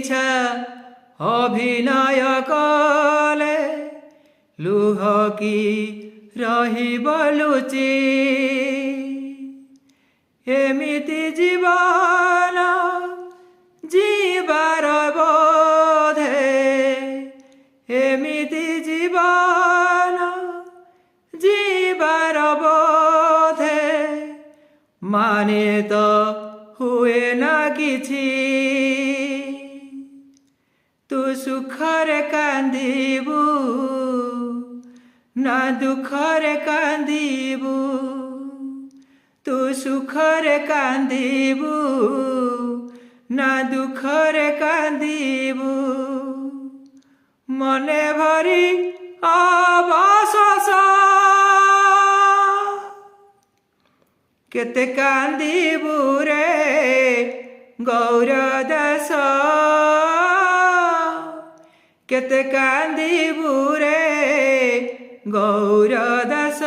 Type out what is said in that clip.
মিছা অভিনয় কলে লুহ কি রহিব লুচি এমিতি জীবন জীবার বোধে এমিতি জীবন জীবার বোধে মানে তো हुए ना किछि तू सुखरे कांदिबू ना दुखरे कांदिबू तू सुखरे कांदिबू ना दुखरे कांदिबू मने भरी अवशोष केते कांदिबू रे गौर दास केते कांदिबू रे गौर दास।